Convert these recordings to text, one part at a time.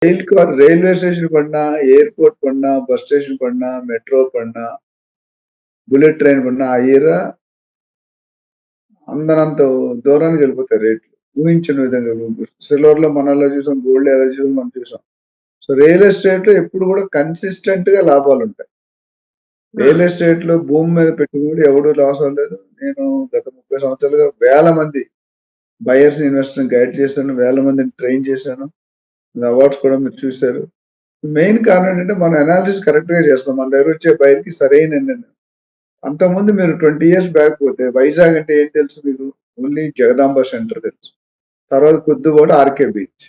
Railway station పడినా, airport పడినా, bus station పడినా, మెట్రో పడినా, బుల్లెట్ ట్రైన్ పడినా ఆ ఇయర్ అందనంత దూరానికెళ్ళిపోతాయి రేట్లు. ఊహించని విధంగా. సిల్వర్‌లో మనం ఎలా చూసాం, గోల్డ్‌లో ఎలా చూసాం మనం చూసాం. సో, రియల్ ఎస్టేట్‌లో ఎప్పుడు కూడా కన్సిస్టెంట్‌గా లాభాలుంటాయి. రియల్ హ్మ్. ఎస్టేట్‌లో భూమి మీద పెట్టుబడి ఎవడు లాస్ అవ్వలేదు. నేను గత 30 సంవత్సరాలుగా వేల మంది బయర్స్, ఇన్వెస్టర్స్‌ని గైడ్ చేశాను. వేల మందిని ట్రైన్ చేశాను. అవార్డ్స్ కూడా మీరు చూసారు. మెయిన్ కారణం ఏంటంటే మనం అనాలిసిస్ కరెక్ట్‌గా చేస్తాం. మన దగ్గరొచ్చే బయర్‌కి సరైన నిర్ణయం. అంతకుముందు మీరు 20 ఇయర్స్ బ్యాక్ పోతే వైజాగ్ అంటే ఏం తెలుసు మీకు? ఓన్లీ జగదాంబ సెంటర్ తెలుసు. తర్వాత కొద్దిగూడ ఆర్‌కే బీచ్.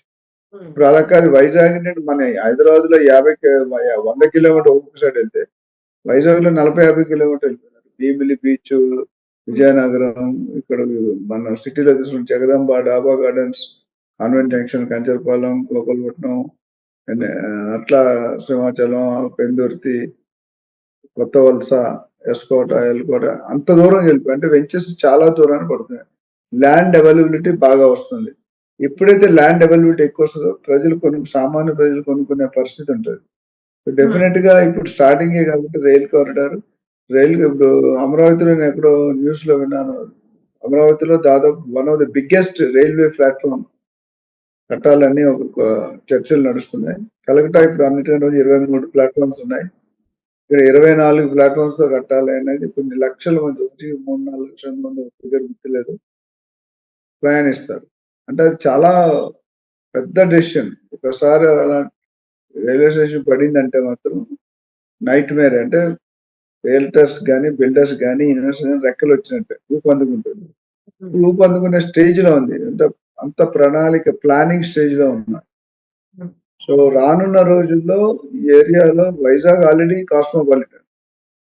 హ్మ్. ఇప్పుడు అలా కాదు. వైజాగ్ అంటే మన హైదరాబాద్‌లో 100 కిలోమీటర్లు ఒక్కొక్క సైడ్ ఎళ్తే, వైజాగ్‌లో 40, 50 కిలోమీటర్లు వెళ్ళిపోయారు. భీమిలి బీచ్, విజయనగరం, ఇక్కడ మన సిటీలో తీసుకుంటే జగదాంబ, డాబా gardens, convent junction, Kancharapalem, Gopalapatnam, అట్లా సింహాచలం, పెందుర్తి, కొత్త వలస, ఎస్కోట, హ్మ్. ఎల్కోట అంత దూరం వెళ్ళిపోయి అంటే వెంచర్స్ చాలా దూరాన పడుతున్నాయి. ల్యాండ్ అవైలబిలిటీ బాగా వస్తుంది. ఎప్పుడైతే ల్యాండ్ అవైలబిలిటీ ఎక్కువ వస్తదో సామాన్య ప్రజలు కొనుక్కునే పరిస్థితి ఉంటది. హ్మ్. డెఫినిట్‌గా ఇప్పుడు స్టార్టింగే కాబట్టి రైల్ కారిడార్ ఇప్పుడు అమరావతిలో నేనెక్కడో న్యూస్‌లో విన్నాను. అమరావతిలో దాదాపు one of the biggest railway platform కట్టాలని ఒక చర్చలు నడుస్తున్నాయి. కలకట్టా ఇప్పుడు అన్నిటికంటే 23 ప్లాట్‌ఫార్మ్స్ ఉన్నాయి. ఇక్కడ 24 ప్లాట్‌ఫార్మ్స్‌తో కట్టాలి అనేది కొన్ని లక్షల మంది 3, 4 లక్షల మంది ఫిగర్ గుర్తులేదు. ప్రయాణిస్తారు. అంటే అది చాలా పెద్ద డెసిషన్. ఒకసారి అలా రైల్వే స్టేషన్ పడిందంటే మాత్రం నైట్‌మేర్. అంటే రియల్టర్స్ గాని, బిల్డర్స్ గాని, ఇన్వెస్టర్స్ గాని రెక్కలొచ్చినట్టే ఊపందుకుంటుంది. హ్మ్. ఊపందుకునే స్టేజ్‌లో ఉంది. అంత ప్రణాళిక ప్లానింగ్ స్టేజ్‌లో ఉన్నారు. హ్మ్. సో, రానున్న రోజుల్లో ఈ ఏరియాలో వైజాగ్ ఆల్రెడీ కాస్మోపాలిటన్.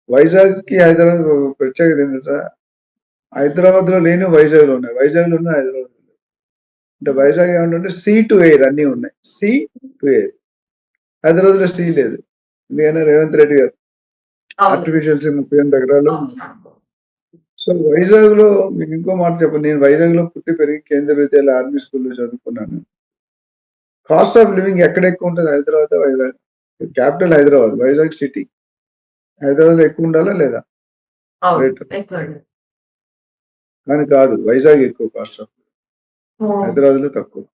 వైజాగ్‌కి హైదరాబాద్ ప్రత్యేకత ఏంటి తెలుసా? హైదరాబాద్‌లో లేనివి వైజాగ్‌లో ఉన్నాయి. వైజాగ్‌లో ఉన్నవి హైదరాబాద్‌లో లేవు. అంటే వైజాగ్ ఏమంటంటే సీ టు ఎయిర్ అన్నీ ఉన్నాయి. Sea to air. హైదరాబాద్‌లో సీ లేదు. ఎందుకని రేవంత్ రెడ్డి గారు అవును. ఆర్టిఫిషియల్ సీ 38 ఎకరాలు. అవును. సో, వైజాగ్‌లో మీకు ఇంకో మాట చెప్పను. నేను వైజాగ్‌లో పుట్టి పెరిగి కేంద్రీయ విద్యాలయ ఆర్మీ స్కూల్‌లో చదువుకున్నాను. కాస్ట్ ఆఫ్ లివింగ్ ఎక్కడ ఎక్కువ ఉంటది? హైదరాబాదా? వైజాగ్? క్యాపిటల్ హైదరాబాద్. వైజాగ్ సిటీ. హైదరాబాద్‌లో ఎక్కువ ఉండాలా లేదా? అవును. రేట్. ఎక్కువండి. కానీ కాదు. వైజాగ్ ఎక్కువ కాస్ట్ ఆఫ్. ఓహ్! హైదరాబాద్‌లో తక్కువ.